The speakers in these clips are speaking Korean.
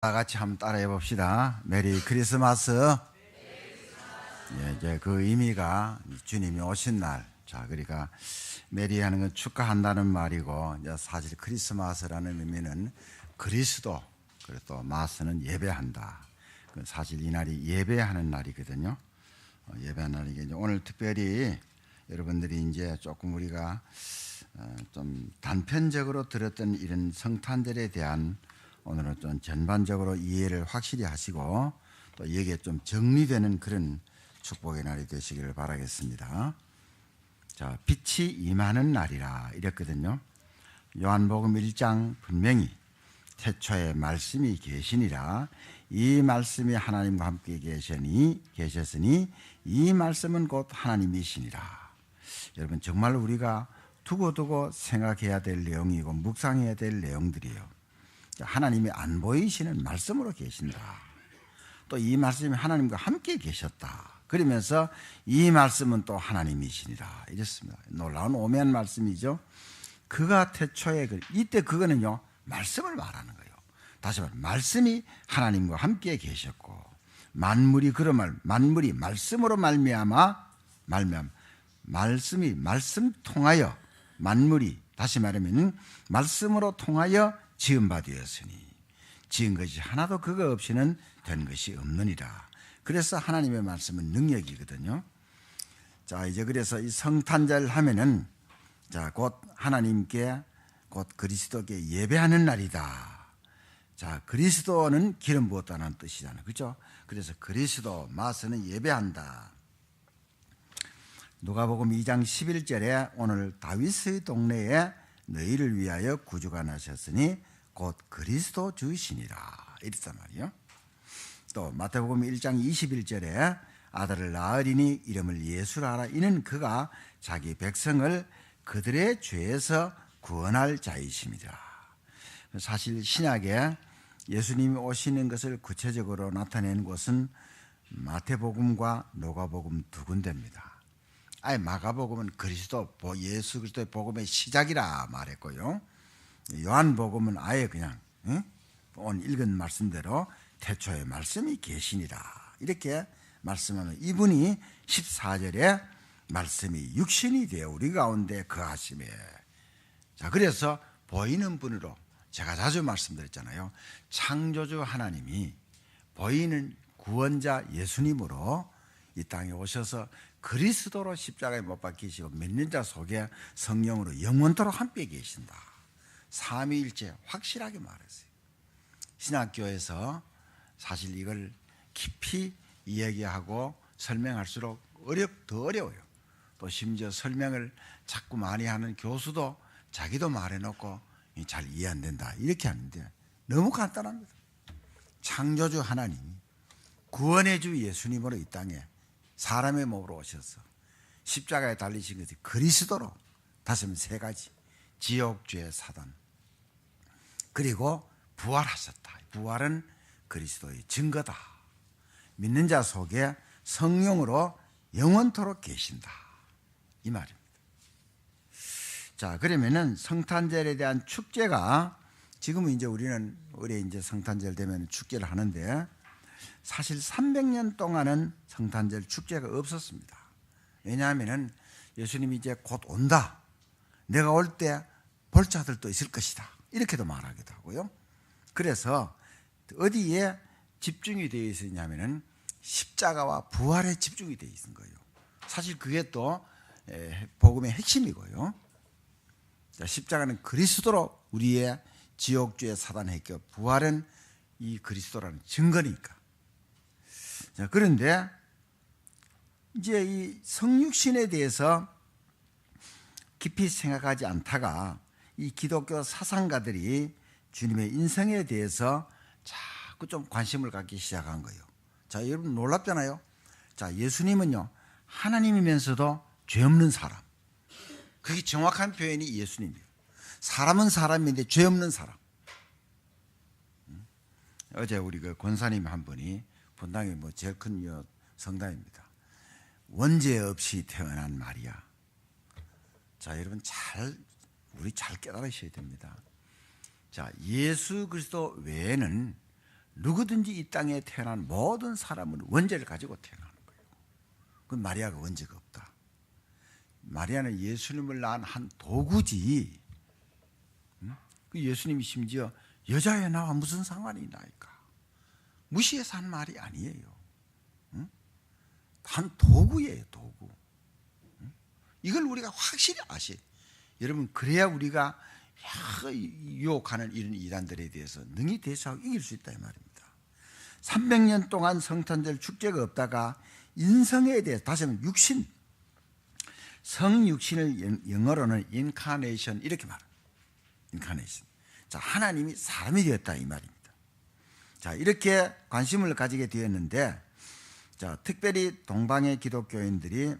다 같이 한번 따라해 봅시다. 메리 크리스마스. 예, 이제 그 의미가 주님이 오신 날. 자, 그러니까 메리하는 건 축하한다는 말이고, 이제 사실 크리스마스라는 의미는 그리스도, 그리고 또 마스는 예배한다. 사실 이 날이 예배하는 날이거든요. 예배하는 날이게 오늘 특별히 여러분들이 이제 조금 우리가 좀 단편적으로 들었던 이런 성탄절에 대한 오늘은 좀 전반적으로 이해를 확실히 하시고 또 여기에 좀 정리되는 그런 축복의 날이 되시기를 바라겠습니다. 자, 빛이 임하는 날이라 이랬거든요. 요한복음 1장 분명히 태초에 말씀이 계시니라. 이 말씀이 하나님과 함께 계셨으니 이 말씀은 곧 하나님이시니라. 여러분 정말 우리가 두고두고 생각해야 될 내용이고 묵상해야 될 내용들이에요. 하나님이 안 보이시는 말씀으로 계신다. 또 이 말씀이 하나님과 함께 계셨다. 그러면서 이 말씀은 또 하나님이시니라 이랬습니다. 놀라운 오묘한 말씀이죠. 그가 태초에 이때 그거는요 말씀을 말하는 거예요. 다시 말해 말씀이 하나님과 함께 계셨고 만물이 만물이 말씀으로 말미암아 말씀이 말씀 통하여 만물이 다시 말하면 말씀으로 통하여 지은 바 되었으니 지은 것이 하나도 그거 없이는 된 것이 없느니라. 그래서 하나님의 말씀은 능력이거든요. 자, 이제 그래서 이 성탄절 하면은 자, 곧 하나님께 곧 그리스도께 예배하는 날이다. 자, 그리스도는 기름 부었다는 뜻이잖아요. 그렇죠? 그래서 그리스도 마스는 예배한다. 누가복음 2장 11절에 오늘 다윗의 동네에 너희를 위하여 구주가 나셨으니 곧 그리스도 주시니라 이랬단 말이요. 또 마태복음 1장 21절에 아들을 낳으리니 이름을 예수라 하라. 이는 그가 자기 백성을 그들의 죄에서 구원할 자이십니다. 사실 신약에 예수님이 오시는 것을 구체적으로 나타낸 곳은 마태복음과 누가복음 두 군데입니다. 아예 마가복음은 예수 그리스도의 복음의 시작이라 말했고요. 요한복음은 아예 그냥 오늘 읽은 말씀대로 태초에 말씀이 계시니라 이렇게 말씀하면 이분이 14절에 말씀이 육신이 되어 우리 가운데 거하심에 자 그래서 보이는 분으로 제가 자주 말씀드렸잖아요. 창조주 하나님이 보이는 구원자 예수님으로 이 땅에 오셔서 그리스도로 십자가에 못 박히시고 믿는 자 속에 성령으로 영원토록 함께 계신다. 삼위일체 확실하게 말했어요. 신학교에서 사실 이걸 깊이 이야기하고 설명할수록 더 어려워요. 또 심지어 설명을 자꾸 많이 하는 교수도 자기도 말해놓고 잘 이해 안 된다 이렇게 하는데 너무 간단합니다. 창조주 하나님이 구원의 주 예수님으로 이 땅에 사람의 몸으로 오셔서 십자가에 달리신 것이 그리스도로 다시 말하면 세 가지 지옥, 죄, 사단 그리고 부활하셨다. 부활은 그리스도의 증거다. 믿는 자 속에 성령으로 영원토록 계신다 이 말입니다. 자 그러면은 성탄절에 대한 축제가 지금은 이제 우리는 올해 이제 성탄절 되면 축제를 하는데 사실 300년 동안은 성탄절 축제가 없었습니다. 왜냐하면은 예수님이 이제 곧 온다. 내가 올 때 볼 자들도 있을 것이다. 이렇게도 말하기도 하고요. 그래서 어디에 집중이 되어 있었냐면은 십자가와 부활에 집중이 되어 있는 거예요. 사실 그게 또 복음의 핵심이고요. 십자가는 그리스도로 우리의 지옥주의 사단의 격, 부활은 이 그리스도라는 증거니까. 자, 그런데 이제 이 성육신에 대해서 깊이 생각하지 않다가 이 기독교 사상가들이 주님의 인성에 대해서 자꾸 좀 관심을 갖기 시작한 거예요. 자, 여러분 놀랍잖아요. 자, 예수님은요 하나님이면서도 죄 없는 사람. 그게 정확한 표현이 예수님이에요. 사람은 사람인데 죄 없는 사람. 어제 우리 그 권사님 한 분이 분당에 제일 큰 성당입니다. 원죄 없이 태어난 마리아. 자, 여러분 우리 잘 깨달으셔야 됩니다. 자, 예수 그리스도 외에는 누구든지 이 땅에 태어난 모든 사람은 원죄를 가지고 태어나는 거예요. 그건 마리아가 원죄가 없다. 마리아는 예수님을 낳은 한 도구지. 그 예수님이 심지어 여자애 나와 무슨 상관이 나니까 무시해서 한 말이 아니에요. 한 도구예요, 도구. 이걸 우리가 확실히 아셔야 돼요. 여러분, 그래야 우리가 유혹하는 이런 이단들에 대해서 능히 대처하고 이길 수 있다 이 말입니다. 300년 동안 성탄절 축제가 없다가 인성에 대해서, 다시 한번 육신, 성육신을 영어로는 인카네이션 이렇게 말합니다. 인카네이션. 자, 하나님이 사람이 되었다 이 말입니다. 자, 이렇게 관심을 가지게 되었는데, 자, 특별히 동방의 기독교인들이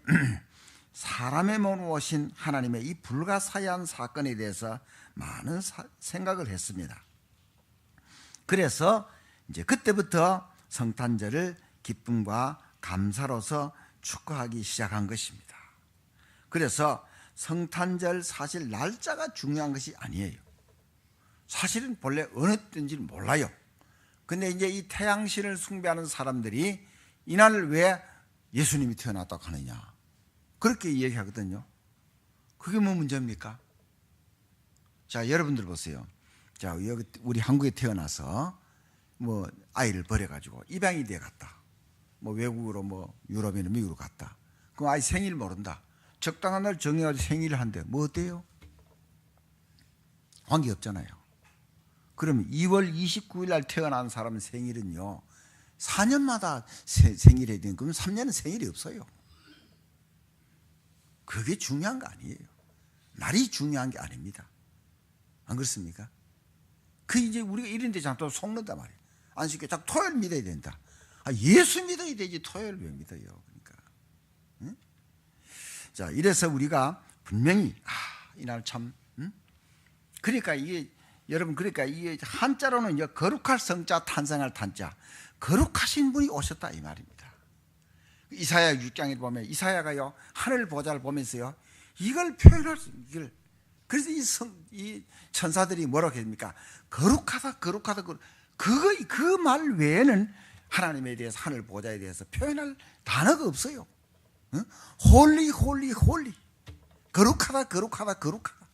사람의 몸으로 오신 하나님의 이 불가사의한 사건에 대해서 많은 생각을 했습니다. 그래서 이제 그때부터 성탄절을 기쁨과 감사로서 축하하기 시작한 것입니다. 그래서 성탄절 사실 날짜가 중요한 것이 아니에요. 사실은 본래 어느 때인지는 몰라요. 근데 이제 이 태양신을 숭배하는 사람들이 이날 왜 예수님이 태어났다고 하느냐, 그렇게 얘기하거든요. 그게 뭐 문제입니까? 자, 여러분들 보세요. 자, 여기 우리 한국에 태어나서 뭐 아이를 버려가지고 입양이 돼 갔다. 뭐 외국으로 뭐 유럽이나 미국으로 갔다. 그럼 아이 생일 모른다. 적당한 날 정해가지고 생일을 한대. 뭐 어때요? 관계 없잖아요. 그러면 2월 29일 날 태어난 사람 생일은요, 4년마다 생일이 되는, 그럼 3년은 생일이 없어요. 그게 중요한 거 아니에요. 날이 중요한 게 아닙니다. 안 그렇습니까? 그 이제 우리가 이런 데 자꾸 속는단 말이에요. 안식교 자꾸 토요일 믿어야 된다. 아, 예수 믿어야 되지 토요일 왜 믿어요? 그러니까. 응? 자, 이래서 우리가 분명히 이날 참, 그러니까 이게 여러분, 그러니까 이게 한자로는 이제 거룩할 성자 탄생할 탄자, 거룩하신 분이 오셨다 이 말입니다. 이사야 6장에 보면 이사야가요 하늘 보좌를 보면서요 이걸 표현할 수, 이걸, 그래서 이 천사들이 뭐라고 했습니까? 거룩하다, 거룩하다, 그 말 외에는 하나님에 대해서, 하늘 보좌에 대해서 표현할 단어가 없어요. 홀리 홀리 홀리, 거룩하다, 거룩하다, 거룩하다,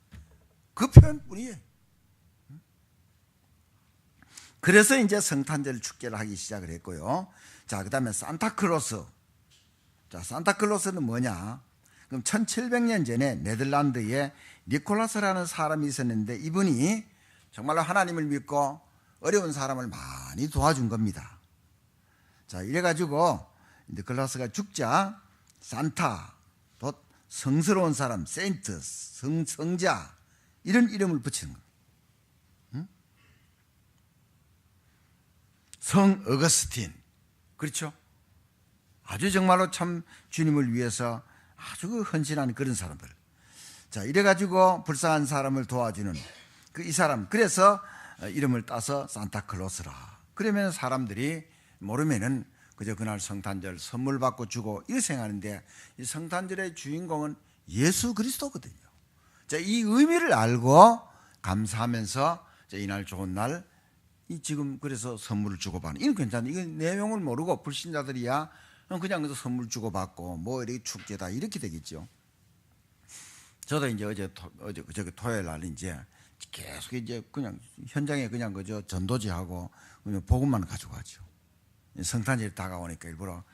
그 표현뿐이에요. 그래서 이제 성탄절 축제를 하기 시작을 했고요. 자, 그 다음에 산타클로스. 자, 산타클로스는 뭐냐? 그럼 1700년 전에 네덜란드에 니콜라스라는 사람이 있었는데, 이분이 정말로 하나님을 믿고 어려운 사람을 많이 도와준 겁니다. 자, 이래가지고 니콜라스가 죽자 산타, 또 성스러운 사람, 세인트, 성자, 이런 이름을 붙이는 겁니다. 성 어거스틴, 그렇죠? 아주 정말로 참 주님을 위해서 아주 헌신하는 그런 사람들. 자, 이래가지고 불쌍한 사람을 도와주는 이 사람, 그래서 이름을 따서 산타클로스라. 그러면 사람들이 모르면은 그저 그날 성탄절 선물 받고 주고 이렇게 생각하는데, 이 성탄절의 주인공은 예수 그리스도거든요. 자, 이 의미를 알고 감사하면서 이날 좋은 날, 지금 그래서 선물을 주고받는, 이건 괜찮아요. 이건 내용을 모르고 불신자들이야 그냥 그래서 선물 주고받고 뭐 이렇게 축제다 이렇게 되겠죠. 저도 이제 어제 토요일 날 이제 계속 이제 그냥 현장에 그냥 그저 전도지하고 그냥 복음만 가지고 가죠. 성탄절이 다가오니까 일부러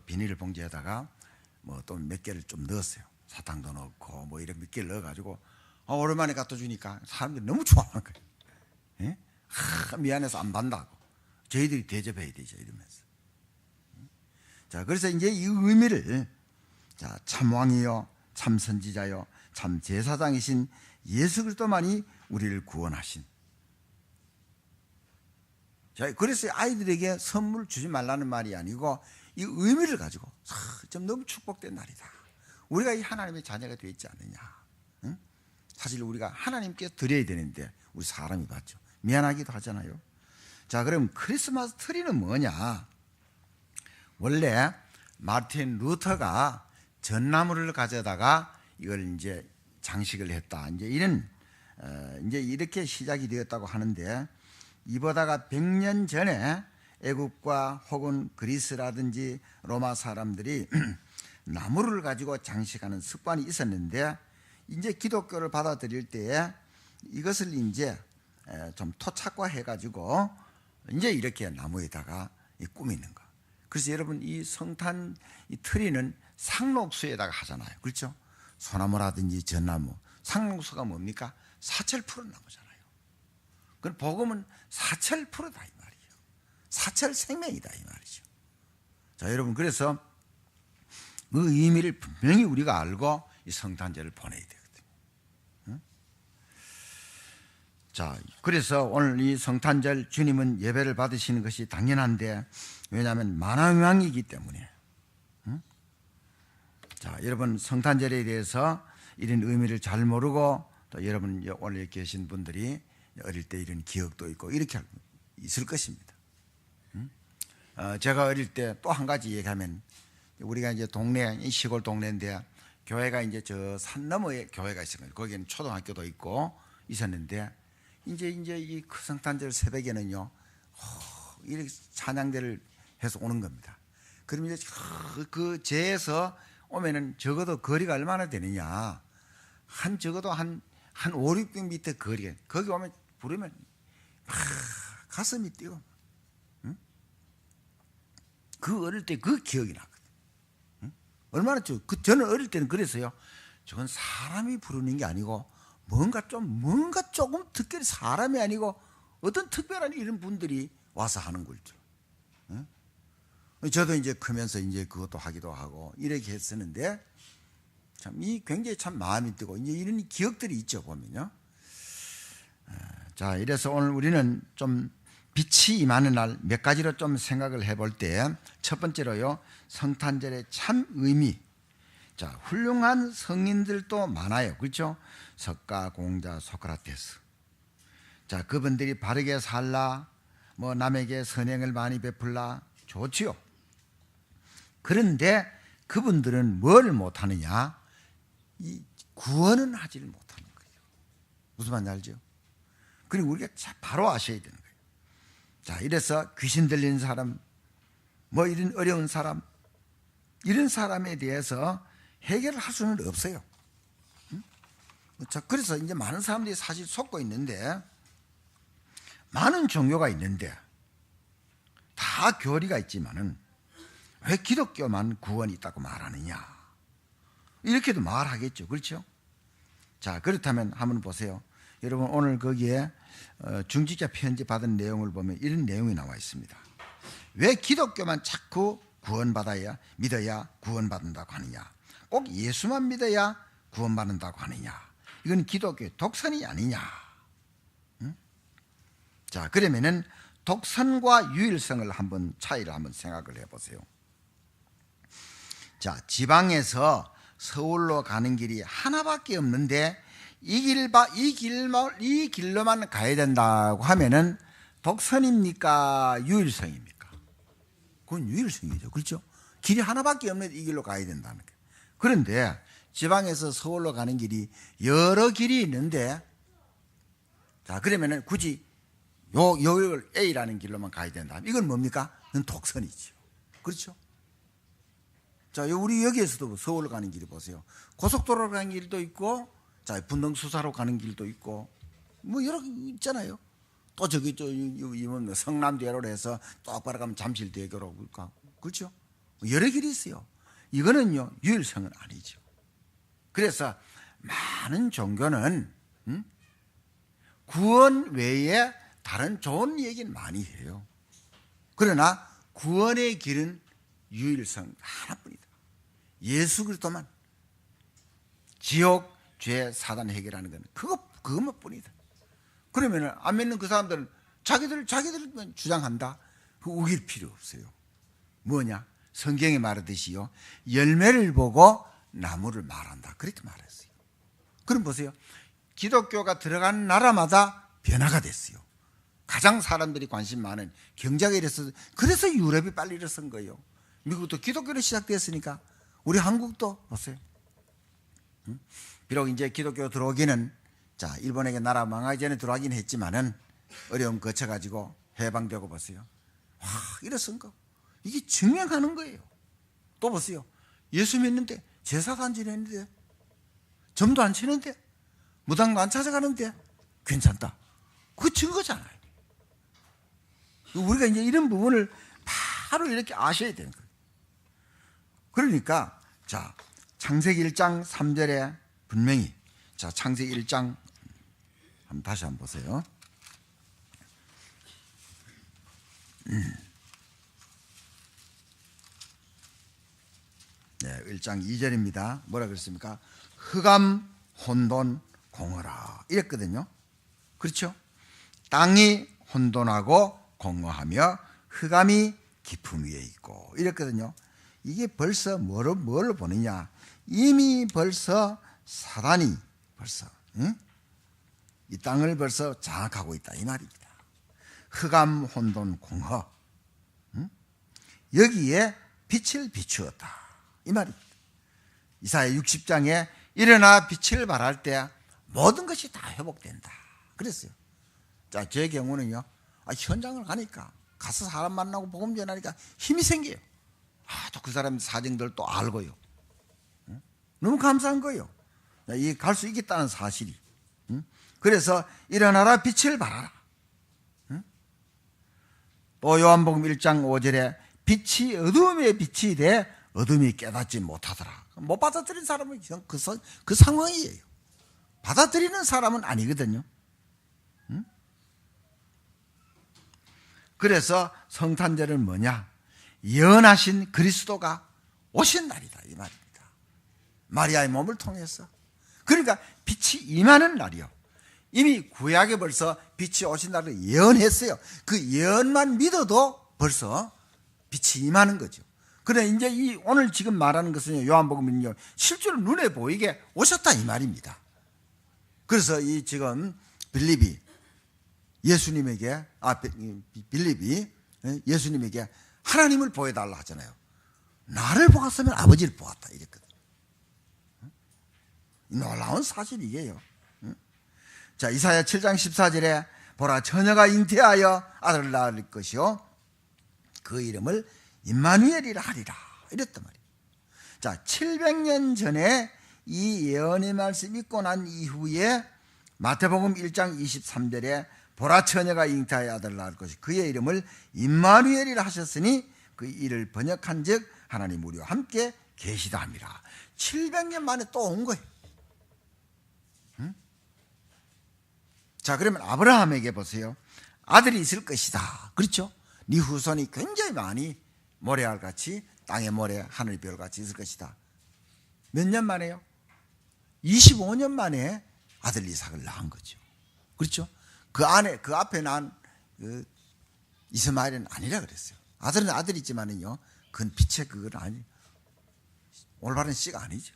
비닐 봉지에다가 뭐 또 몇 개를 좀 넣었어요. 사탕도 넣고 뭐 이런 몇 개를 넣어가지고 오랜만에 갖다 주니까 사람들이 너무 좋아하는 거예요. 예? 미안해서 안 받는다고, 저희들이 대접해야 되죠 이러면서. 자, 그래서 이제 이 의미를, 자, 참 왕이요, 참 선지자요, 참 제사장이신 예수 그리스도만이 우리를 구원하신. 자, 그래서 아이들에게 선물 주지 말라는 말이 아니고 이 의미를 가지고 좀 너무 축복된 날이다. 우리가 이 하나님의 자녀가 되어 있지 않느냐. 응? 사실 우리가 하나님께 드려야 되는데 우리 사람이 받죠. 미안하기도 하잖아요. 자, 그럼 크리스마스 트리는 뭐냐? 원래 마르틴 루터가 전나무를 가져다가 이걸 이제 장식을 했다. 이제 이제 이렇게 시작이 되었다고 하는데, 이보다가 100년 전에 애국과 혹은 그리스라든지 로마 사람들이 나무를 가지고 장식하는 습관이 있었는데, 이제 기독교를 받아들일 때에 이것을 이제 좀 토착화해 가지고 이제 이렇게 나무에다가 꾸미는 거. 그래서 여러분, 이 성탄 이 트리는 상록수에다가 하잖아요. 그렇죠? 소나무라든지 전나무. 상록수가 뭡니까? 사철 푸른 나무잖아요. 그럼 복음은 사철 푸르다 이 말이에요. 사철 생명이다 이 말이죠. 자, 여러분, 그래서 그 의미를 분명히 우리가 알고 이 성탄절을 보내야 되거든요. 응? 자, 그래서 오늘 이 성탄절 주님은 예배를 받으시는 것이 당연한데, 왜냐하면 만왕왕이기 때문에. 응? 자, 여러분, 성탄절에 대해서 이런 의미를 잘 모르고, 또 여러분 오늘 계신 분들이 어릴 때 이런 기억도 있고 이렇게 있을 것입니다. 제가 어릴 때 또 한 가지 얘기하면, 우리가 이제 동네, 시골 동네인데 교회가 이제 저 산 너머에 교회가 있어요. 거기는 초등학교도 있고 있었는데, 이제 이 성탄절 새벽에는요, 이렇게 찬양대를 해서 오는 겁니다. 그럼 이제 그 제에서 오면은 적어도 거리가 얼마나 되느냐? 적어도 한 5, 600m 거리에, 거기 오면 부르면 가슴이 뛰고, 응? 그 어릴 때 그 기억이 나거든. 응? 얼마나 저는 어릴 때는 그랬어요. 저건 사람이 부르는 게 아니고 뭔가 조금 특별히 사람이 아니고 어떤 특별한 이런 분들이 와서 하는 걸 줄. 응? 저도 이제 크면서 이제 그것도 하기도 하고 이렇게 했었는데, 참 이 굉장히 참 마음이 뜨고 이제 이런 기억들이 있죠, 보면요. 자, 이래서 오늘 우리는 좀 빛이 임하는 날 몇 가지로 좀 생각을 해볼 때, 첫 번째로요, 성탄절의 참 의미. 자, 훌륭한 성인들도 많아요. 그렇죠? 석가, 공자, 소크라테스. 자, 그분들이 바르게 살라, 뭐 남에게 선행을 많이 베풀라, 좋지요. 그런데 그분들은 뭘 못하느냐? 이 구원은 하지를 못하는 거예요. 무슨 말인지 알죠? 그리고 우리가 바로 아셔야 되는 거예요. 자, 이래서 귀신 들린 사람, 뭐 이런 어려운 사람, 이런 사람에 대해서 해결을 할 수는 없어요. 자, 그래서 이제 많은 사람들이 사실 속고 있는데, 많은 종교가 있는데 다 교리가 있지만은 왜 기독교만 구원이 있다고 말하느냐? 이렇게도 말하겠죠. 그렇죠? 자, 그렇다면 한번 보세요. 여러분, 오늘 거기에 중직자 편지 받은 내용을 보면 이런 내용이 나와 있습니다. 왜 기독교만 자꾸 믿어야 구원받는다고 하느냐? 꼭 예수만 믿어야 구원받는다고 하느냐? 이건 기독교의 독선이 아니냐? 응? 자, 그러면은 독선과 유일성을 차이를 한번 생각을 해보세요. 자, 지방에서 서울로 가는 길이 하나밖에 없는데 이 길로만 가야 된다고 하면은 독선입니까? 유일성입니까? 그건 유일성이죠. 그렇죠? 길이 하나밖에 없는데 이 길로 가야 된다는 거예요. 그런데 지방에서 서울로 가는 길이 여러 길이 있는데, 자, 그러면은 굳이 요 A라는 길로만 가야 된다. 이건 뭡니까? 그건 독선이죠. 그렇죠? 자, 우리 여기에서도 서울로 가는 길이 보세요. 고속도로로 가는 길도 있고, 자, 분당수사로 가는 길도 있고, 뭐 여러 개 있잖아요. 또 저기 성남대로로 해서 똑바로 가면 잠실대교로 가고, 그렇죠? 여러 길이 있어요. 이거는요, 유일성은 아니죠. 그래서 많은 종교는 구원 외에 다른 좋은 얘기는 많이 해요. 그러나 구원의 길은 유일성 하나뿐이다. 예수 그리스도만. 지옥, 죄, 사단 해결하는 건 그것만 뿐이다. 그러면 안 믿는 그 사람들은 자기들 주장한다. 그 우길 필요 없어요. 뭐냐? 성경에 말하듯이요, 열매를 보고 나무를 말한다. 그렇게 말했어요. 그럼 보세요. 기독교가 들어간 나라마다 변화가 됐어요. 가장 사람들이 관심 많은 경제가 이랬어요. 그래서 유럽이 빨리 일어선 거예요. 미국도 기독교로 시작됐으니까 우리 한국도 보세요. 비록 이제 기독교 들어오기는, 자, 일본에게 나라 망하기 전에 들어가긴 했지만은 어려움 거쳐가지고 해방되고 보세요. 와, 이랬은 거. 이게 증명하는 거예요. 또 보세요. 예수 믿는데, 제사도 안 지내는데, 점도 안 치는데, 무당도 안 찾아가는데 괜찮다. 그거 증거잖아요. 우리가 이제 이런 부분을 바로 이렇게 아셔야 되는 거예요. 그러니까 자, 창세기 1장 3절에 분명히, 자, 창세기 1장 다시 한번 보세요. 네, 1장 2절입니다. 뭐라 그랬습니까? 흑암, 혼돈, 공허라 이랬거든요. 그렇죠? 땅이 혼돈하고 공허하며 흑암이 깊음 위에 있고 이랬거든요. 이게 벌써 뭘로 보느냐? 이미 벌써 사단이 벌써 이 땅을 벌써 장악하고 있다 이 말입니다. 흑암, 혼돈, 공허, 여기에 빛을 비추었다 이 말입니다. 이사야 60장에 일어나 빛을 발할 때 모든 것이 다 회복된다 그랬어요. 자, 제 경우는요, 현장을 가니까, 가서 사람 만나고 복음 전하니까 힘이 생겨요. 또 그 사람 사정들 또 알고요. 너무 감사한 거예요. 이 갈 수 있겠다는 사실이. 그래서 일어나라 빛을 발하라. 또 요한복음 1장 5절에 빛이 어둠에 빛이 돼 어둠이 깨닫지 못하더라. 못 받아들인 사람은 그 상황이에요. 받아들이는 사람은 아니거든요. 그래서 성탄절은 뭐냐? 예언하신 그리스도가 오신 날이다 이 말입니다. 마리아의 몸을 통해서. 그러니까 빛이 임하는 날이요. 이미 구약에 벌써 빛이 오신 날을 예언했어요. 그 예언만 믿어도 벌써 빛이 임하는 거죠. 그래 이제 이 오늘 지금 말하는 것은 요한복음은요, 실제로 눈에 보이게 오셨다 이 말입니다. 그래서 이 지금 빌립이 예수님에게 빌립이 예수님에게 하나님을 보여달라 하잖아요. 나를 보았으면 아버지를 보았다 이랬거든. 놀라운 사실이에요. 자, 이사야 7장 14절에 보라 처녀가 잉태하여 아들을 낳을 것이요 그 이름을 임마누엘이라 하리라 이랬단 말이에요. 자, 700년 전에 이 예언의 말씀 읽고 난 이후에 마태복음 1장 23절에 보라 처녀가 잉태하여 아들을 낳을 것이 그의 이름을 임마누엘이라 하셨으니 그 이를 번역한 즉 하나님 우리와 함께 계시다 함이라. 700년 만에 또 온 거예요. 자, 그러면 아브라함에게 보세요. 아들이 있을 것이다. 그렇죠? 네 후손이 굉장히 많이 모래알같이 땅의 모래 하늘 별같이 있을 것이다. 몇 년 만에요? 25년 만에 아들 이삭을 낳은 거죠. 그렇죠? 그 앞에 난 이스마엘은 아니라 그랬어요. 아들은 아들이지만은요, 그건 빛의 그건 아니, 올바른 씨가 아니죠.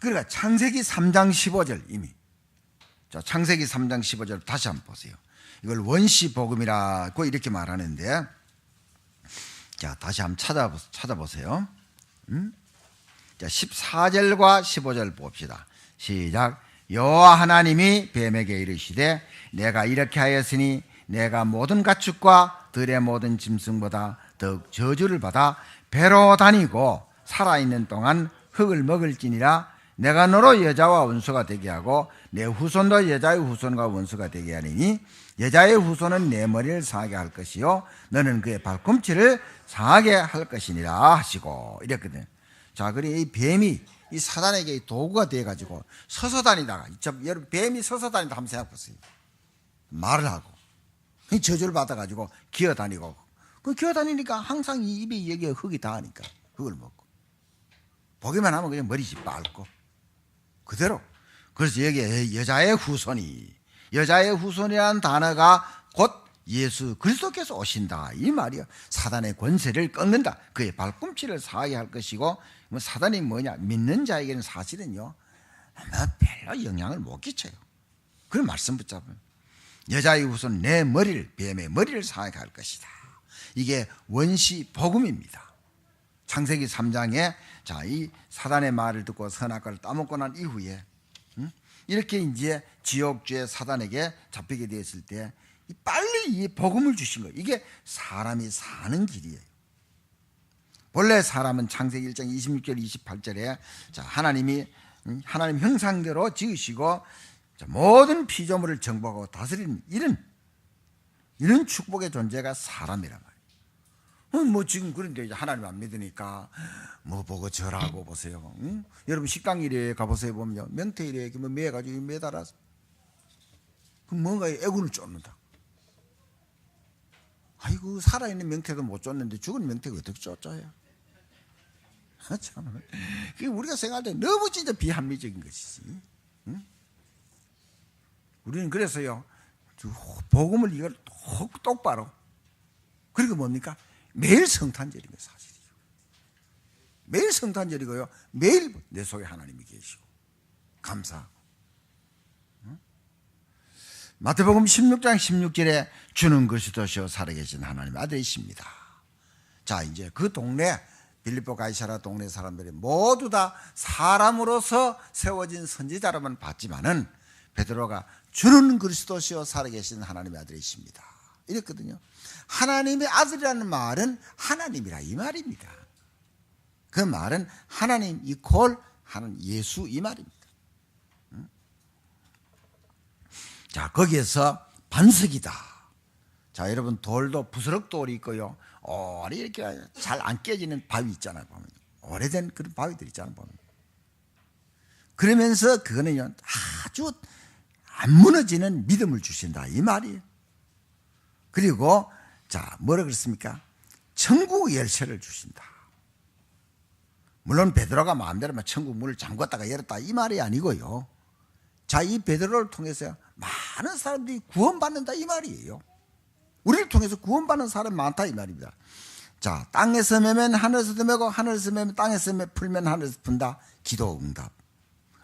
그러니까 창세기 3장 15절 이미. 자, 창세기 3장 15절 다시 한번 보세요. 이걸 원시 복음이라고 이렇게 말하는데, 자, 다시 한번 찾아보세요. 자, 14절과 15절 봅시다. 시작. 여호와 하나님이 뱀에게 이르시되 내가 이렇게 하였으니 내가 모든 가축과 들의 모든 짐승보다 더욱 저주를 받아 배로 다니고 살아있는 동안 흙을 먹을지니라. 내가 너로 여자와 원수가 되게 하고 내 후손도 여자의 후손과 원수가 되게 하리니 여자의 후손은 내 머리를 상하게 할 것이요 너는 그의 발꿈치를 상하게 할 것이니라 하시고 이랬거든. 자, 그래 이 뱀이 이 사단에게 도구가 되어가지고 서서 다니다가, 여러분 뱀이 서서 다니다 한번 생각해 보세요. 말을 하고 저주를 받아가지고 기어다니고, 그 기어다니니까 항상 이 입이 여기에 흙이 닿으니까 흙을 먹고, 보기만 하면 그냥 머리 밟고 그대로. 그래서 여기에 여자의 후손이, 여자의 후손이라는 단어가 곧 예수 그리스도께서 오신다 이 말이요. 사단의 권세를 꺾는다. 그의 발꿈치를 상하게 할 것이고, 사단이 뭐냐, 믿는 자에게는 사실은요 별로 영향을 못 끼쳐요. 그런 말씀 붙잡으면 여자의 후손 내 머리를, 뱀의 머리를 상하게 할 것이다. 이게 원시 복음입니다. 창세기 3장에 자, 이 사단의 말을 듣고 선악과를 따먹고 난 이후에 이렇게 이제 지옥죄 사단에게 잡히게 되었을 때 빨리 이 복음을 주신 거예요. 이게 사람이 사는 길이에요. 본래 사람은 창세기 1장 26절 28절에 하나님 형상대로 지으시고 모든 피조물을 정복하고 다스리는 이런 축복의 존재가 사람이란 말이에요. 뭐 지금 그런데 하나님 안 믿으니까 뭐 보고 절하고 보세요. 응? 여러분 식당 일에 가보세요. 보면요, 명태 일에 뭐 매가지고 매달아서 그럼 뭔가에 애군을 쫓는다. 아이고, 살아있는 명태도 못 쫓는데 죽은 명태가 어떻게 쫓아요? 참, 우리가 생각할 때 너무 진짜 비합리적인 것이지. 응? 우리는 그래서요, 복음을 이걸 똑바로, 그리고 뭡니까? 매일 성탄절인 게 사실이죠. 매일 성탄절이고요, 매일 내 속에 하나님이 계시고 감사하고. 응? 마태복음 16장 16절에 주는 그리스도시요 살아계신 하나님의 아들이십니다. 자, 이제 그 동네 빌립보 가이사랴 동네 사람들이 모두 다 사람으로서 세워진 선지자로만 봤지만은 베드로가 주는 그리스도시요 살아계신 하나님의 아들이십니다 이랬거든요. 하나님의 아들이라는 말은 하나님이라 이 말입니다. 그 말은 하나님 이퀄 하나님 예수 이 말입니다. 자, 거기에서 반석이다. 자, 여러분, 돌도 부스럭 돌이 있고요, 오래 이렇게 잘 안 깨지는 바위 있잖아요. 보면 오래된 그런 바위들 있잖아요. 보면 그러면서 그거는요 아주 안 무너지는 믿음을 주신다 이 말이에요. 그리고 자, 뭐라 그랬습니까? 천국 열쇠를 주신다. 물론 베드로가 마음대로 천국 문을 잠궜다가 열었다 이 말이 아니고요. 자, 이 베드로를 통해서 많은 사람들이 구원받는다 이 말이에요. 우리를 통해서 구원받는 사람이 많다 이 말입니다. 자, 땅에서 매면 하늘에서 매고 하늘에서 매면 땅에서 풀면 하늘에서 푼다. 기도 응답.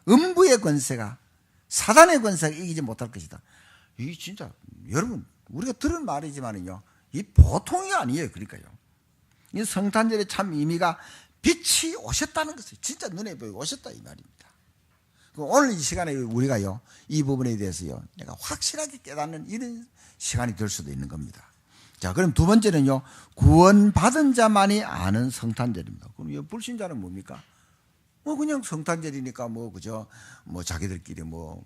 음부의 권세가 사단의 권세가 이기지 못할 것이다. 이게 진짜 여러분 우리가 들은 말이지만은요, 이 보통이 아니에요. 그러니까요, 이 성탄절의 참 의미가 빛이 오셨다는 것을 진짜 눈에 보이고 오셨다 이 말입니다. 오늘 이 시간에 우리가요 이 부분에 대해서요 내가 확실하게 깨닫는 이런 시간이 될 수도 있는 겁니다. 자, 그럼 두 번째는요, 구원받은 자만이 아는 성탄절입니다. 그럼 이 불신자는 뭡니까? 뭐 그냥 성탄절이니까 뭐 그저 뭐 자기들끼리 뭐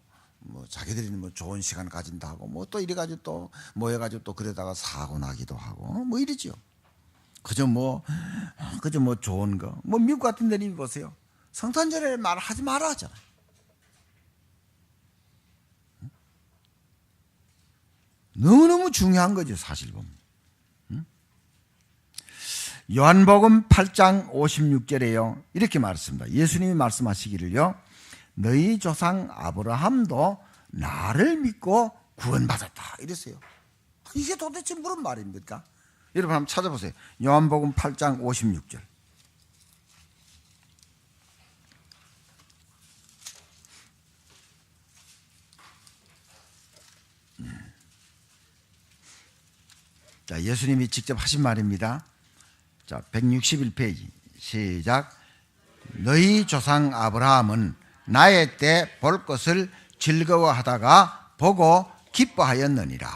자기들이 뭐 좋은 시간 가진다 하고 뭐 또 이래가지고 또 모여가지고 또 그러다가 사고 나기도 하고 뭐 이러죠. 그저 뭐 좋은 거 뭐 미국 같은 데는 보세요, 성탄절에 말하지 마라 하잖아요. 너무너무 중요한 거죠 사실 보면. 요한복음 8장 56절에요 이렇게 말했습니다. 예수님이 말씀하시기를요, 너희 조상 아브라함도 나를 믿고 구원받았다 이랬어요. 이게 도대체 무슨 말입니까? 여러분 한번 찾아보세요. 요한복음 8장 56절. 자, 예수님이 직접 하신 말입니다. 자, 161페이지 시작. 너희 조상 아브라함은 나의 때 볼 것을 즐거워하다가 보고 기뻐하였느니라.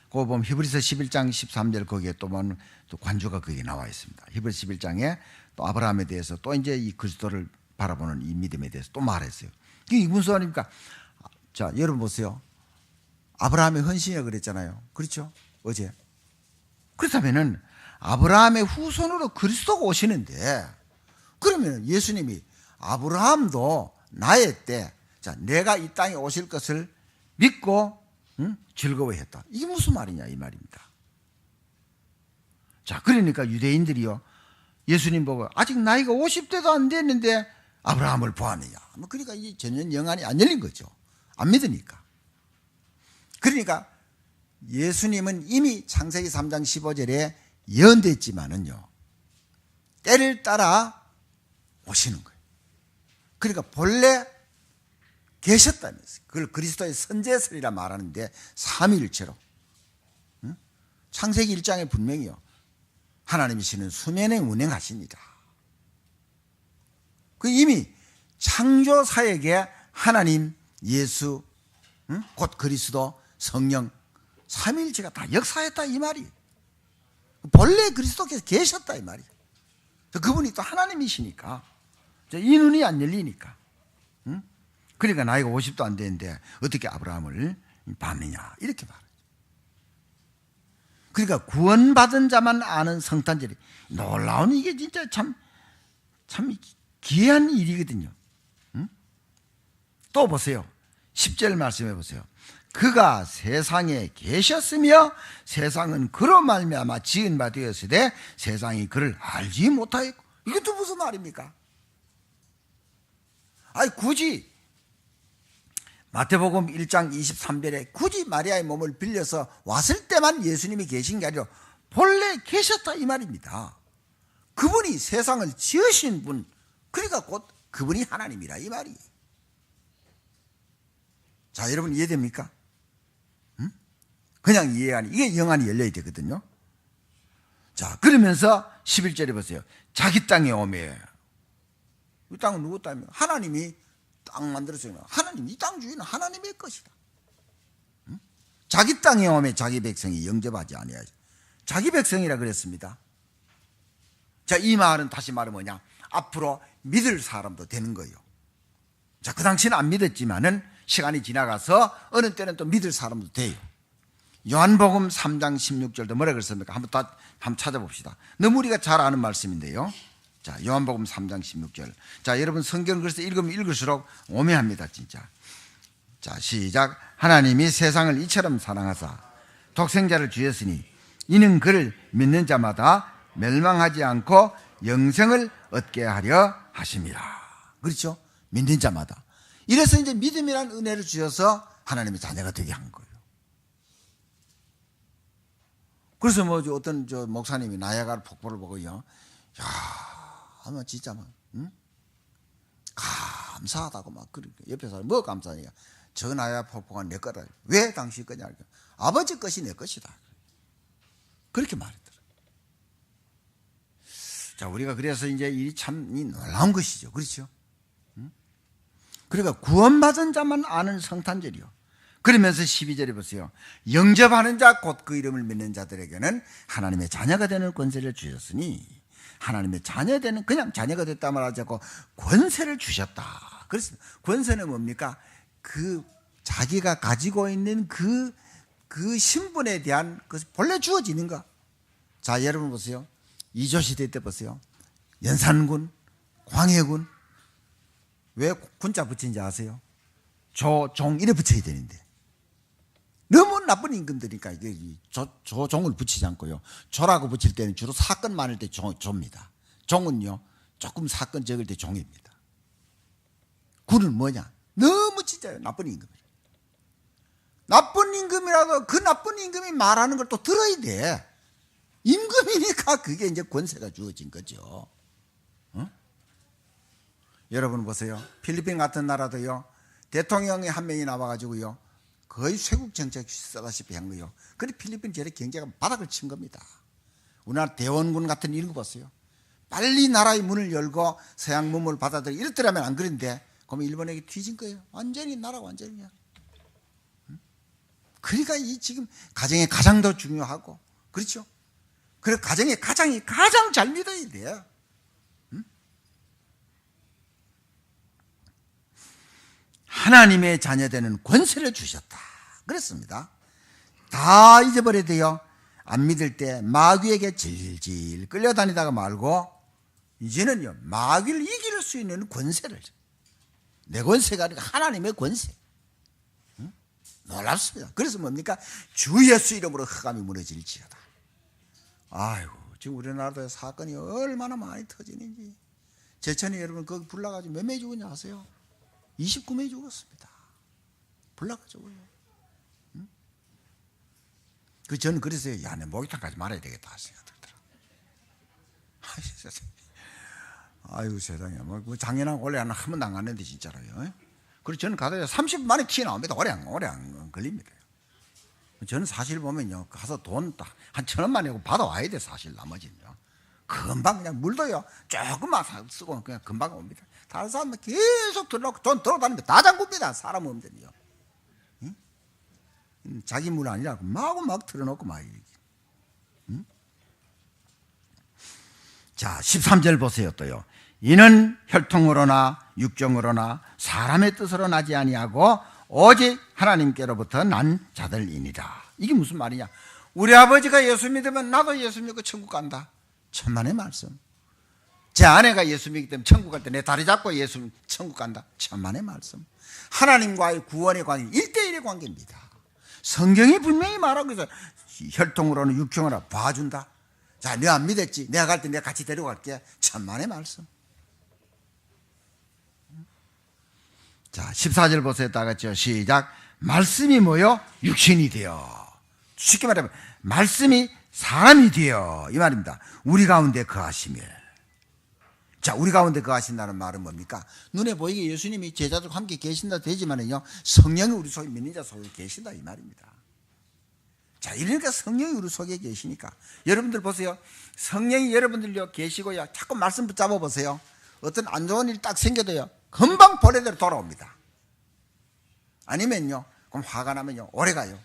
그거 보면 히브리서 11장 13절 거기에 또 보면 또 관주가 거기에 나와 있습니다. 히브리서 11장에 또 아브라함에 대해서 또 이제 이 그리스도를 바라보는 이 믿음에 대해서 또 말했어요. 이게 무슨 말입니까? 자, 여러분 보세요. 아브라함의 헌신이라고 그랬잖아요. 그렇죠? 어제. 그렇다면은 아브라함의 후손으로 그리스도가 오시는데, 그러면 예수님이 아브라함도 나의 때, 자, 내가 이 땅에 오실 것을 믿고 즐거워했다. 이게 무슨 말이냐 이 말입니다. 자, 그러니까 유대인들이요 예수님 보고 아직 나이가 50대도 안 됐는데 아브라함을 보았느냐. 뭐 그러니까 이 전혀 영안이 안 열린 거죠. 안 믿으니까. 그러니까 예수님은 이미 창세기 3장 15절에 예언됐지만은요, 때를 따라 오시는 거예요. 그러니까 본래 계셨다면서요. 그걸 그리스도의 선제설이라 말하는데 삼위일체로. 창세기 1장에 분명히요, 하나님이시는 수면에 운행하십니다. 그 이미 창조사에게 하나님 예수, 곧 그리스도, 성령, 삼위일체가 다 역사했다 이 말이에요. 본래 그리스도께서 계셨다 이 말이에요. 그분이 또 하나님이시니까 이 눈이 안 열리니까. 그러니까 나이가 50도 안 되는데 어떻게 아브라함을 봤느냐 이렇게 말해요. 그러니까 구원받은 자만 아는 성탄절이 놀라운, 이게 진짜 참 귀한 일이거든요. 또 보세요. 10절 말씀해 보세요. 그가 세상에 계셨으며 세상은 그로 말미암아 지은 바 되었으되 세상이 그를 알지 못하였고. 이것도 무슨 말입니까? 아니 굳이 마태복음 1장 23절에 굳이 마리아의 몸을 빌려서 왔을 때만 예수님이 계신 게 아니라 본래 계셨다 이 말입니다. 그분이 세상을 지으신 분, 그러니까 곧 그분이 하나님이라 이 말이에요. 자, 여러분 이해됩니까? 그냥 이해가 아니, 이게 영안이 열려야 되거든요. 자, 그러면서 11절에 보세요. 자기 땅에 오매. 이 땅은 누구 땅입니까? 하나님이 땅 만들었어요. 하나님, 이 땅 주인은 하나님의 것이다. 자기 땅에 오매 자기 백성이 영접하지 아니하지. 자기 백성이라 그랬습니다. 자, 이 말은 다시 말하면 뭐냐? 앞으로 믿을 사람도 되는 거예요. 자, 그 당시는 안 믿었지만은 시간이 지나가서 어느 때는 또 믿을 사람도 돼요. 요한복음 3장 16절도 뭐라 그랬습니까? 한번 찾아봅시다. 너무 우리가 잘 아는 말씀인데요. 자, 요한복음 3장 16절. 자, 여러분 성경을 그래서 읽으면 읽을수록 오묘합니다, 진짜. 자, 시작. 하나님이 세상을 이처럼 사랑하사 독생자를 주셨으니 이는 그를 믿는 자마다 멸망하지 않고 영생을 얻게 하려 하심이라. 그렇죠? 믿는 자마다. 이래서 이제 믿음이라는 은혜를 주셔서 하나님의 자녀가 되게 한 거예요. 그래서 뭐 어떤 목사님이 나야가라 폭포를 보고요, 야, 아마 진짜 막 감사하다고 막 그러니까 옆에 사람 뭐 감사하냐? 저 나야가라 폭포가 내 거다. 왜 당신 거냐? 아버지 것이 내 것이다. 그렇게 말했더라. 자, 우리가 그래서 이제 이 참 놀라운 것이죠, 그렇죠? 그러니까 구원받은 자만 아는 성탄절이요. 그러면서 12절에 보세요. 영접하는 자 곧 그 이름을 믿는 자들에게는 하나님의 자녀가 되는 권세를 주셨으니, 하나님의 자녀 되는, 그냥 자녀가 됐다 말하지 않고 권세를 주셨다. 그래서 권세는 뭡니까? 그 자기가 가지고 있는 그 신분에 대한 것이 본래 주어지는 거. 자, 여러분 보세요. 이조시대 때 보세요. 연산군, 광해군, 왜 군자 붙인지 아세요? 조, 종 이래 붙여야 되는데 너무 나쁜 임금들이니까 이게 조종을 붙이지 않고요. 조라고 붙일 때는 주로 사건 많을 때 조입니다. 종은요 조금 사건 적을 때 종입니다. 군은 뭐냐? 너무 진짜 나쁜 임금이에요. 나쁜 임금이라도 그 나쁜 임금이 말하는 걸 또 들어야 돼. 임금이니까 그게 이제 권세가 주어진 거죠. 여러분 보세요. 필리핀 같은 나라도요, 대통령이 한 명이 나와가지고요, 거의 쇄국 정책 쓰다시피 한 거예요. 그런데 필리핀 저래 경제가 바닥을 친 겁니다. 우리나라 대원군 같은 이런 거 보세요. 빨리 나라의 문을 열고 서양 문물을 받아들이고 이랬더라면 안 그런데, 그러면 일본에게 뒤진 거예요. 완전히 나라가 완전히. 그러니까 이 지금 가정의 가장도 중요하고, 그렇죠? 그래 가정의 가장 잘 믿어야 돼요. 하나님의 자녀되는 권세를 주셨다 그랬습니다. 다 잊어버려야 돼요. 안 믿을 때 마귀에게 질질 끌려다니다가 말고 이제는요 마귀를 이길 수 있는 권세를, 내 권세가 아니라 하나님의 권세. 놀랍습니다. 그래서 뭡니까? 주 예수 이름으로 흑암이 무너질지어다. 아이고, 지금 우리나라도 사건이 얼마나 많이 터지는지. 제천에 여러분 거기 불나가지고 몇 명이 죽었냐 아세요? 29명이 죽었습니다. 불나가지고요. 저는 그래서 야, 내 목욕탕 가지 말아야 되겠다 생각들더라. 아이고 세상에, 뭐 작년에 올해 한 번도 안 갔는데 진짜로요. 그리고 저는 가다 30분 만에 키 나옵니다. 오래 안 걸립니다. 저는 사실 보면요, 가서 돈 딱 한 1,000원만 내고 받아와야 돼, 사실 나머지는요. 금방 그냥 물도요 조금만 쓰고 그냥 금방 옵니다. 다른 사람은 계속 들어놓고 돈 들어다니면 다 잠굽니다. 사람 없는데요. 응? 자기 물 아니라고 막 틀어놓고 막 이렇게. 응? 자 13절 보세요. 또요. 이는 혈통으로나 육정으로나 사람의 뜻으로 나지 아니하고 오직 하나님께로부터 난 자들이니라. 이게 무슨 말이냐? 우리 아버지가 예수 믿으면 나도 예수 믿고 천국 간다. 천만의 말씀. 제 아내가 예수 믿기 때문에 천국 갈 때 내 다리 잡고 예수 천국 간다. 천만의 말씀. 하나님과의 구원의 관계 1대1의 관계입니다. 성경이 분명히 말하고 있어요. 혈통으로는 육정으로나 봐준다. 자, 너 안 믿었지? 내가 갈 때 내가 같이 데려갈게. 천만의 말씀. 자, 14절 보세요. 다 같이요. 시작. 말씀이 뭐요? 육신이 되어. 쉽게 말하면 말씀이 사람이 되어. 이 말입니다. 우리 가운데 거하시며. 자, 우리 가운데 거하신다는 말은 뭡니까? 눈에 보이게 예수님이 제자들과 함께 계신다 되지만은요, 성령이 우리 속에 믿는 자 속에 계신다 이 말입니다. 자, 이러니까 성령이 우리 속에 계시니까 여러분들 보세요. 성령이 여러분들요 계시고요. 자꾸 말씀 붙잡아 보세요. 어떤 안 좋은 일 딱 생겨도요, 금방 본래대로 돌아옵니다. 아니면요, 그럼 화가 나면요, 오래 가요.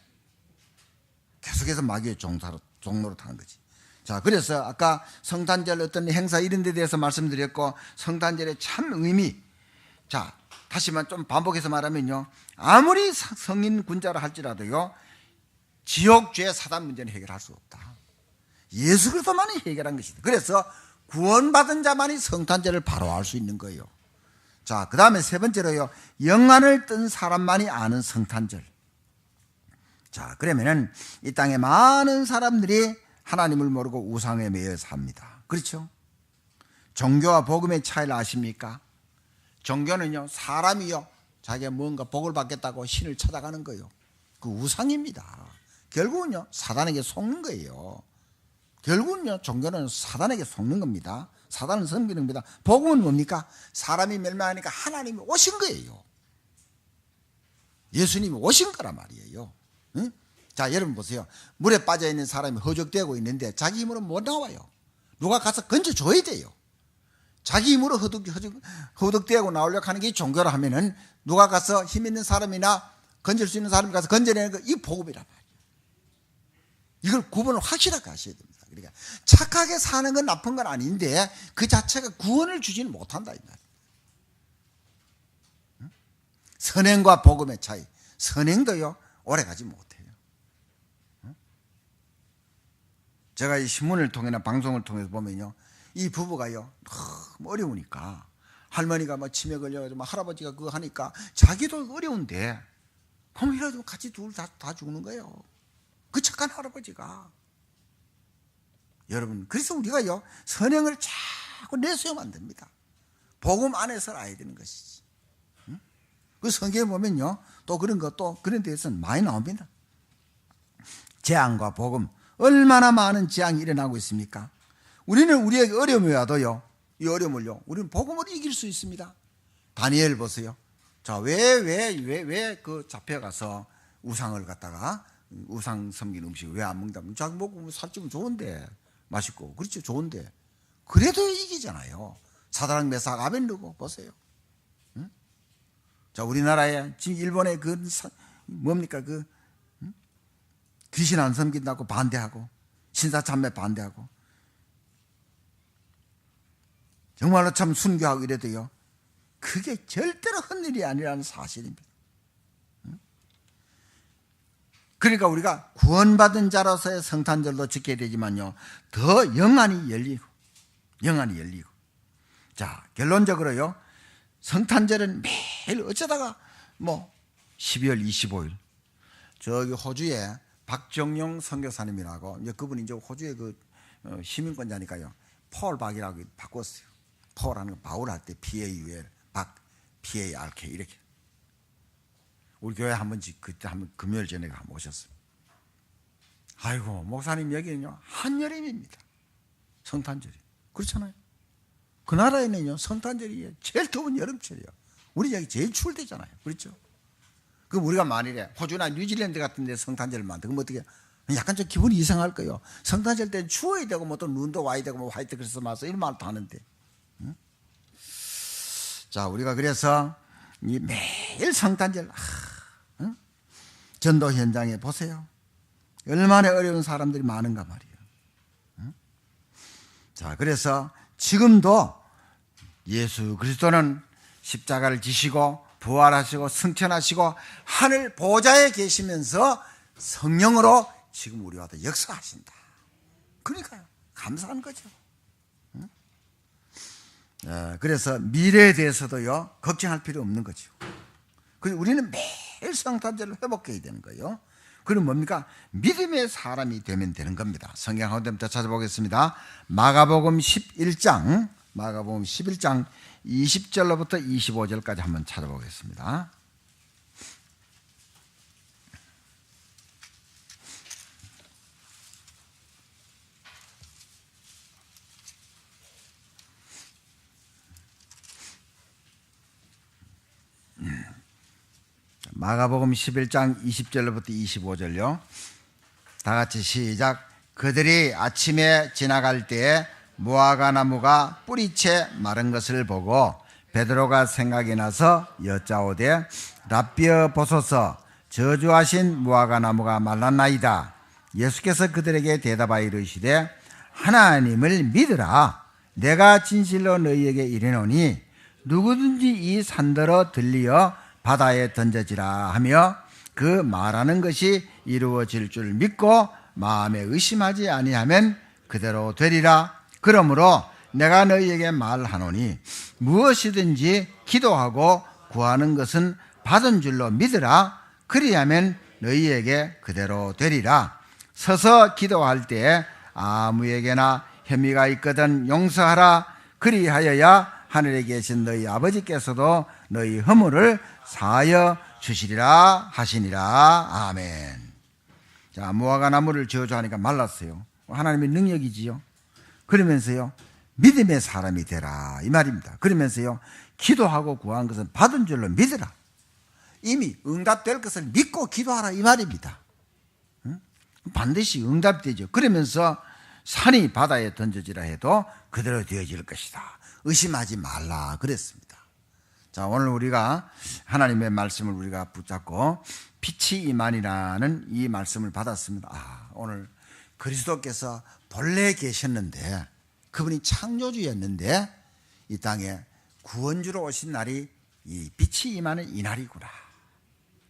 계속해서 마귀의 종로로 타는 거지. 자, 그래서 아까 성탄절 어떤 행사 이런 데 대해서 말씀드렸고, 성탄절의 참 의미. 자, 다시만 좀 반복해서 말하면요, 아무리 성인 군자라 할지라도요, 지옥, 죄, 사단 문제는 해결할 수 없다. 예수 그리스도만이 해결한 것이다. 그래서 구원받은 자만이 성탄절을 바로 알 수 있는 거예요. 자, 그 다음에 세 번째로요, 영안을 뜬 사람만이 아는 성탄절. 자, 그러면은 이 땅에 많은 사람들이 하나님을 모르고 우상에 매여 삽니다. 그렇죠? 종교와 복음의 차이를 아십니까? 종교는요, 사람이요, 자기가 뭔가 복을 받겠다고 신을 찾아가는 거예요. 그 우상입니다. 결국은요, 사단에게 속는 거예요. 결국은요, 종교는 사단에게 속는 겁니다. 사단을 섬기는 겁니다. 복음은 뭡니까? 사람이 멸망하니까 하나님이 오신 거예요. 예수님이 오신 거란 말이에요. 응? 자, 여러분 보세요. 물에 빠져있는 사람이 허덕대고 있는데 자기 힘으로 못 나와요. 누가 가서 건져줘야 돼요. 자기 힘으로 허덕대고 나오려고 하는 게 종교라 하면은 누가 가서 힘 있는 사람이나 건질 수 있는 사람이 가서 건져내는 거, 이 복음이란 말이에요. 이걸 구분을 확실하게 하셔야 됩니다. 그러니까 착하게 사는 건 나쁜 건 아닌데 그 자체가 구원을 주지는 못한다 이 말이에요. 응? 선행과 복음의 차이. 선행도요, 오래가지 못해요. 응? 제가 이 신문을 통해나 방송을 통해서 보면요, 이 부부가요 너무 어려우니까 할머니가 막 치매 걸려가지고 할아버지가 그거 하니까 자기도 어려운데 그럼 이래도 같이 둘 다 죽는 거예요. 그 착한 할아버지가. 여러분, 그래서 우리가요, 선행을 자꾸 내세우면 안 됩니다. 복음 안에서 알아야 되는 것이지. 응? 그 성경에 보면요, 또 그런 것도 그런 데에서는 많이 나옵니다. 재앙과 복음, 얼마나 많은 재앙이 일어나고 있습니까? 우리는 우리에게 어려움이 와도요, 이 어려움을요, 우리는 복음으로 이길 수 있습니다. 다니엘 보세요. 자, 왜 그 잡혀가서 우상을 갖다가 우상 섬긴 음식을 왜 안 먹는다? 자기 먹고 살찌면 좋은데, 맛있고, 그렇죠, 좋은데. 그래도 이기잖아요. 사드락 메삭 아벤느고 보세요. 응? 자, 우리나라에 지금 일본의 뭡니까 귀신 안 섬긴다고 반대하고 신사참매 반대하고 정말로 참 순교하고 이래도요, 그게 절대로 헛일이 아니라는 사실입니다. 그러니까 우리가 구원받은 자로서의 성탄절도 지켜야 되지만요, 더 영안이 열리고. 자, 결론적으로요, 성탄절은 매일 어쩌다가 12월 25일 저기 호주에 박정용 선교사님이라고, 이제 그분이 이제 호주의 그 시민권자니까요, 폴 박이라고 바꿨어요. 폴하는 거 바울 할 때 PAUL, 박, PARK 이렇게. 우리 교회 그때 한번 금요일 저녁에 한번 오셨어요. 아이고, 목사님 여기는요, 한여름입니다. 성탄절이. 그렇잖아요. 그 나라에는요, 성탄절이 제일 더운 여름철이에요. 우리 여기 제일 추울 때잖아요. 그렇죠? 그럼 우리가 만일에 호주나 뉴질랜드 같은 데 성탄절을 만들면 어떻게, 약간 좀 기분이 이상할 거예요. 성탄절 때는 추워야 되고 뭐 또 눈도 와야 되고 뭐 화이트 크리스마스 이런 말도 하는데. 응? 자, 우리가 그래서 이 매일 성탄절 응? 전도 현장에 보세요. 얼마나 어려운 사람들이 많은가 말이에요. 응? 자, 그래서 지금도 예수 그리스도는 십자가를 지시고 부활하시고 승천하시고 하늘 보좌에 계시면서 성령으로 지금 우리와도 역사하신다. 그러니까요. 감사한 거죠. 응? 그래서 미래에 대해서도요 걱정할 필요 없는 거죠. 우리는 매일 성탄절을 회복해야 되는 거예요. 그럼 뭡니까? 믿음의 사람이 되면 되는 겁니다. 성경 한 번더 찾아보겠습니다. 마가복음 11장 20절로부터 25절까지 한번 찾아보겠습니다. 마가복음 11장 20절로부터 25절요. 다 같이 시작. 그들이 아침에 지나갈 때에 무화과 나무가 뿌리채 마른 것을 보고 베드로가 생각이 나서 여짜오되 랍비여 보소서 저주하신 무화과 나무가 말랐나이다. 예수께서 그들에게 대답하여 이르시되 하나님을 믿으라. 내가 진실로 너희에게 이르노니 누구든지 이 산더러 들리어 바다에 던져지라 하며 그 말하는 것이 이루어질 줄 믿고 마음에 의심하지 아니하면 그대로 되리라. 그러므로 내가 너희에게 말하노니 무엇이든지 기도하고 구하는 것은 받은 줄로 믿으라. 그리하면 너희에게 그대로 되리라. 서서 기도할 때에 아무에게나 혐의가 있거든 용서하라. 그리하여야 하늘에 계신 너희 아버지께서도 너희 허물을 사하여 주시리라 하시니라. 아멘. 자, 무화과 나무를 저주하니까 말랐어요. 하나님의 능력이지요. 그러면서요 믿음의 사람이 되라 이 말입니다. 그러면서요 기도하고 구한 것은 받은 줄로 믿으라. 이미 응답될 것을 믿고 기도하라 이 말입니다. 응? 반드시 응답되죠. 그러면서 산이 바다에 던져지라 해도 그대로 되어질 것이다. 의심하지 말라 그랬습니다. 자, 오늘 우리가 하나님의 말씀을 우리가 붙잡고 빛이 임하니라는 이 말씀을 받았습니다. 오늘 그리스도께서 본래 계셨는데 그분이 창조주였는데 이 땅에 구원주로 오신 날이 이 빛이 임하는 이 날이구나.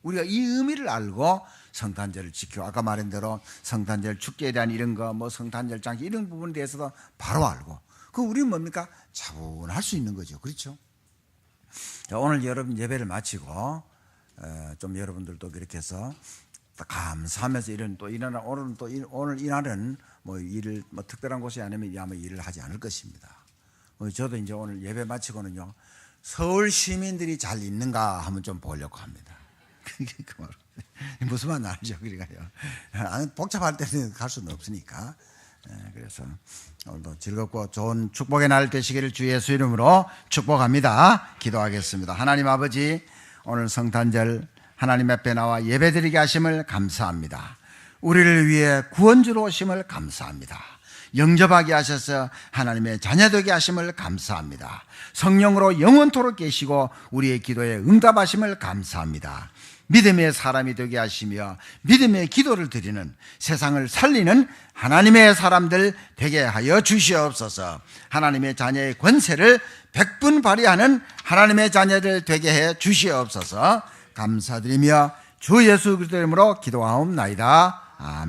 우리가 이 의미를 알고 성탄절을 지켜 아까 말한 대로 성탄절 축제에 대한 이런 거 뭐 성탄절 장기 이런 부분에 대해서도 바로 알고 그 우리는 뭡니까? 차분할 수 있는 거죠. 그렇죠? 자, 오늘 여러분 예배를 마치고 좀 여러분들도 그렇게 해서 감사하면서 오늘 이날은 뭐 일을 뭐 특별한 곳이 아니면 아마 일을 하지 않을 것입니다. 저도 이제 오늘 예배 마치고는요 서울 시민들이 잘 있는가 한번 좀 보려고 합니다. 그 말 무슨 말 알죠? 그러니까요. 복잡할 때는 갈 수는 없으니까. 그래서 오늘도 즐겁고 좋은 축복의 날 되시기를 주 예수 이름으로 축복합니다. 기도하겠습니다. 하나님 아버지, 오늘 성탄절 하나님 앞에 나와 예배드리게 하심을 감사합니다. 우리를 위해 구원주로 오심을 감사합니다. 영접하게 하셔서 하나님의 자녀되게 하심을 감사합니다. 성령으로 영원토록 계시고 우리의 기도에 응답하심을 감사합니다. 믿음의 사람이 되게 하시며 믿음의 기도를 드리는 세상을 살리는 하나님의 사람들 되게 하여 주시옵소서. 하나님의 자녀의 권세를 백분 발휘하는 하나님의 자녀들 되게 해 주시옵소서. 감사드리며 주 예수 그리스도 이름으로 기도하옵나이다. 아멘.